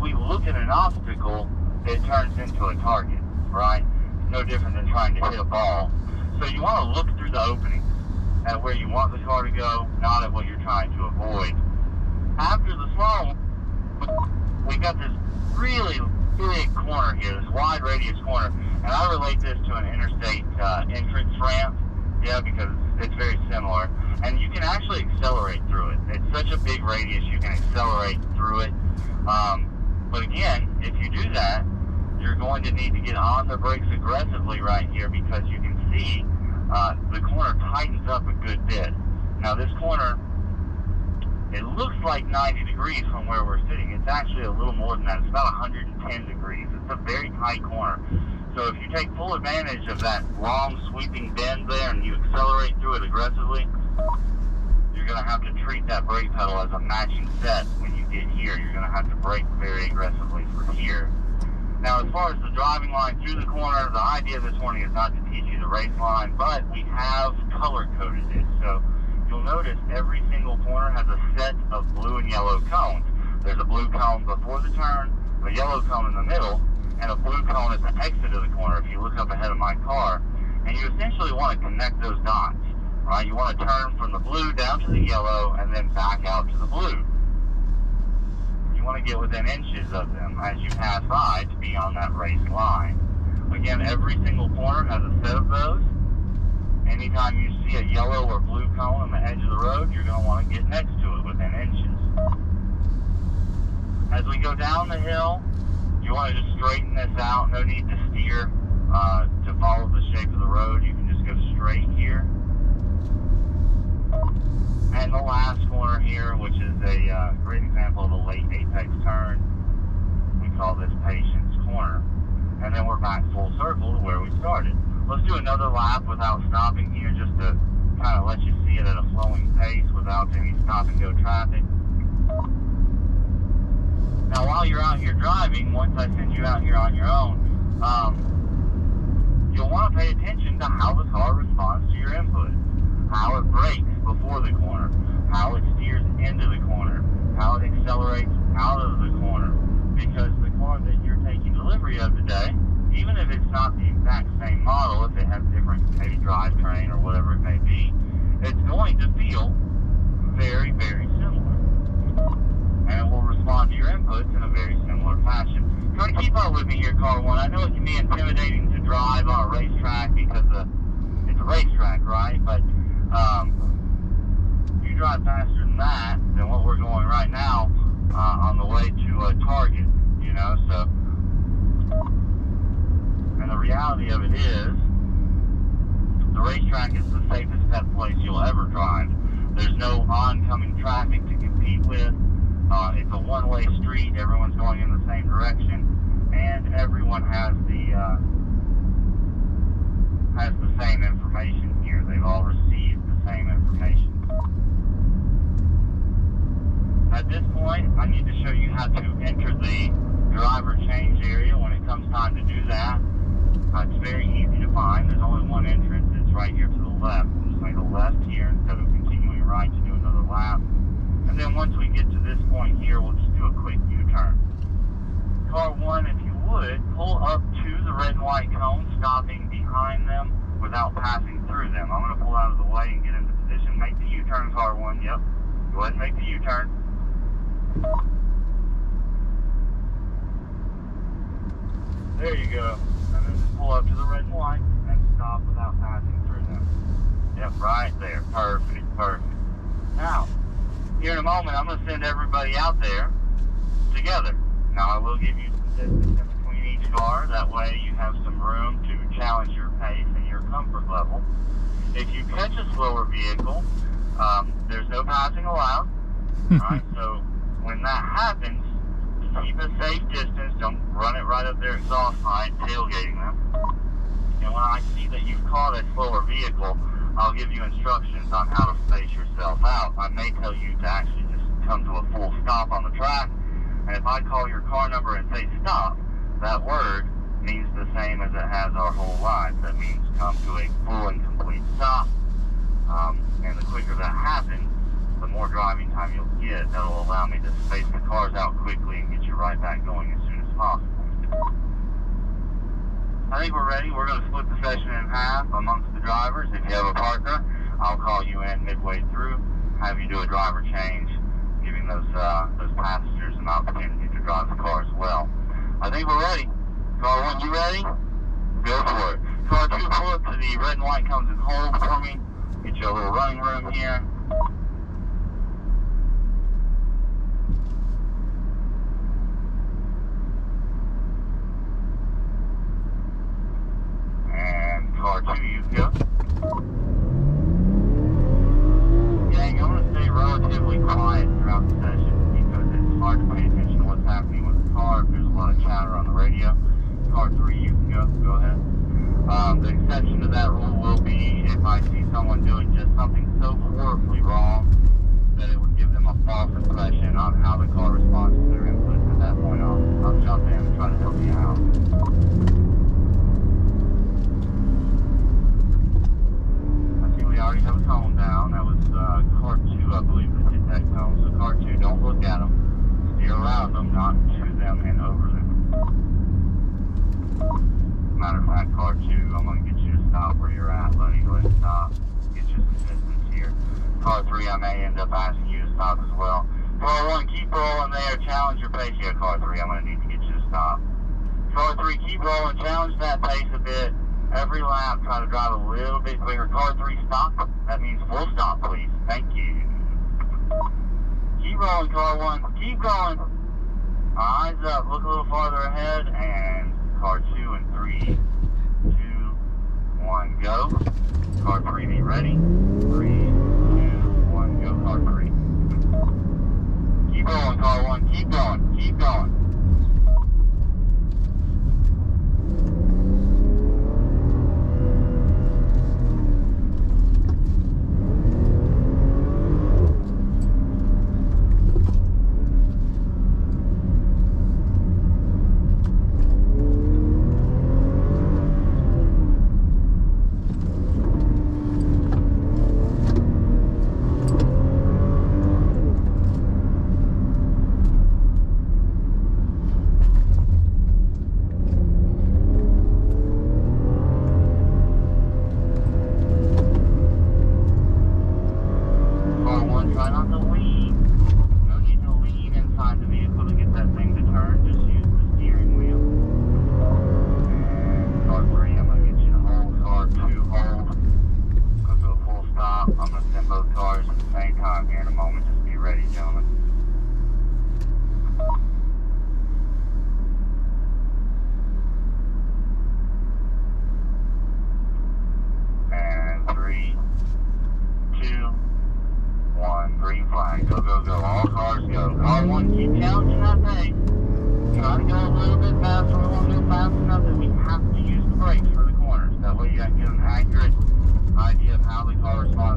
we look at an obstacle, it turns into a target, right? It's no different than trying to hit a ball. So you want to look through the openings at where you want the car to go, not at what you're trying to avoid. After the slalom, we got this really big corner here, this wide radius corner, and I relate this to an interstate entrance ramp, because it's very similar, and you can actually accelerate through it. It's such a big radius, you can accelerate through it, but again, if you do that, you're going to need to get on the brakes aggressively right here, because you can see the corner tightens up a good bit. Now this corner, it looks like 90 degrees from where we're sitting. It's actually a little more than that. It's about 110 degrees. It's a very tight corner. So if you take full advantage of that long sweeping bend there and you accelerate through it aggressively, you're going to have to treat that brake pedal as a matching set when you get here. You're going to have to brake very aggressively for here. Now, as far as the driving line through the corner, the idea this morning is not to teach you the race line, but we have color-coded it. So you'll notice every single corner has a set of blue and yellow cones. There's a blue cone before the turn, a yellow cone in the middle, and a blue cone at the exit of the corner if you look up ahead of my car. And you essentially want to connect those dots, right? You want to turn from the blue down to the yellow and then back out to the blue. You want to get within inches of them as you pass by to be on that race line. Again, every single corner has a set of those. Anytime you see a yellow or blue cone on the edge of the road, you're going to want to get next to it within inches. As we go down the hill, you want to just straighten this out. No need to steer to follow the shape of the road. You can just go straight here. And the last corner here, which is a great example of a late apex turn, we call this Patience Corner. And then we're back full circle to where we started. Let's do another lap without stopping here, just to kind of let you see it at a flowing pace without any stop and go traffic. Now while you're out here driving, once I send you out here on your own, you'll want to pay attention to how the car responds to your input, how it brakes before the corner, how it steers into the corner, how it accelerates out of the corner, because the car that you're taking delivery of today, even if it's not the exact same model, if it has different maybe drivetrain or whatever it may be, it's going to feel very, very similar. And it will respond to your inputs in a very similar fashion. Try to keep up with me here, Car 1. I know it can be intimidating to drive on a racetrack because it's a racetrack, right? But you drive faster than that, than what we're going right now on the way to a target, so. And the reality of it is, the racetrack is the safest pet place you'll ever drive. There's no oncoming traffic to compete with. It's a one-way street. Everyone's going in the same direction, and everyone has the same information here. They've all received the same information. At this point, I need to show you how to enter the driver change area when it comes time to do that. It's very easy to find. There's only one entrance. It's right here to the left. Just make a left here instead of continuing right to do another lap. And then once we get to this point here, we'll just do a quick U-turn. Car 1, if you would, pull up to the red and white cone, stopping behind them without passing through them. I'm going to pull out of the way and get into position. Make the U-turn, Car 1. Yep. Go ahead and make the U-turn. There you go. And then just pull up to the red and white and stop without passing through them. Yep, right there. Perfect, perfect. Now, here in a moment, I'm going to send everybody out there together. Now, I will give you some distance in between each car. That way, you have some room to challenge your pace and your comfort level. If you catch a slower vehicle, there's no passing allowed. Alright, so when that happens, keep a safe distance. Don't run it right up their exhaust pipe, tailgating them. And when I see that you've caught a slower vehicle, I'll give you instructions on how to space yourself out. I may tell you to actually just come to a full stop on the track, and if I call your car number and say stop, that word means the same as it has our whole lives. That means come to a full and complete stop, and the quicker that happens, the more driving time you'll get. That'll allow me to space the cars out quickly and get you right back going ready, we're going to split the session in half amongst the drivers. If you have a partner, I'll call you in midway through, have you do a driver change, giving those passengers an opportunity to drive the car as well. I think we're ready. Car 1, you ready? Go for it. Car 2, pull up to the red and white comes and hold for me. Get you a little running room here. And car 2, you go. Gang, I'm going to stay relatively quiet throughout the session because it's hard to pay attention to what's happening with the car if there's a lot of chatter on the radio. Car 3, you can go. Go ahead. The exception to that rule will be if I see someone doing just something so horribly wrong that it would give them a false impression on how the car responds to their input. At that point, I'll jump in and try to help you out. I see we already have a tone down. That was car 2, I believe, that hit that tone. So car 2, don't look at them. Steer around them, not to them and over them. Matter of fact, car 2, I'm going to get you to stop where you're at, buddy. Go ahead and stop. Get you some distance here. Car 3, I may end up asking you to stop as well. Car 1, keep rolling there. Challenge your pace here, car 3. I'm going to need to get you to stop. Car 3, keep rolling. Challenge that pace a bit. Every lap, try to drive a little bit quicker. Car 3, stop. That means full stop, please. Thank you. Keep rolling, car 1. Keep going. Eyes up. Look a little farther ahead. And car 2 and 3, 2, 1, go. Car 3, be ready. 3, 2, 1, go. Car 3. Keep rolling, car 1. Keep going. Keep going. Try not to lean. No need to lean inside the vehicle to get that thing to turn. Just use the steering wheel. And car 3, I'm going to get you to hold. Car 2, hold. Go to a full stop. I'm going to send both cars at the same time here in a moment. Just be ready, gentlemen. And 3, 2, 1, green flag. Go, go, go. All cars go. Car 1, keep challenging that pace. Try to go a little bit faster. We won't go fast enough that we have to use the brakes for the corners. That way you can get an accurate idea of how the car responds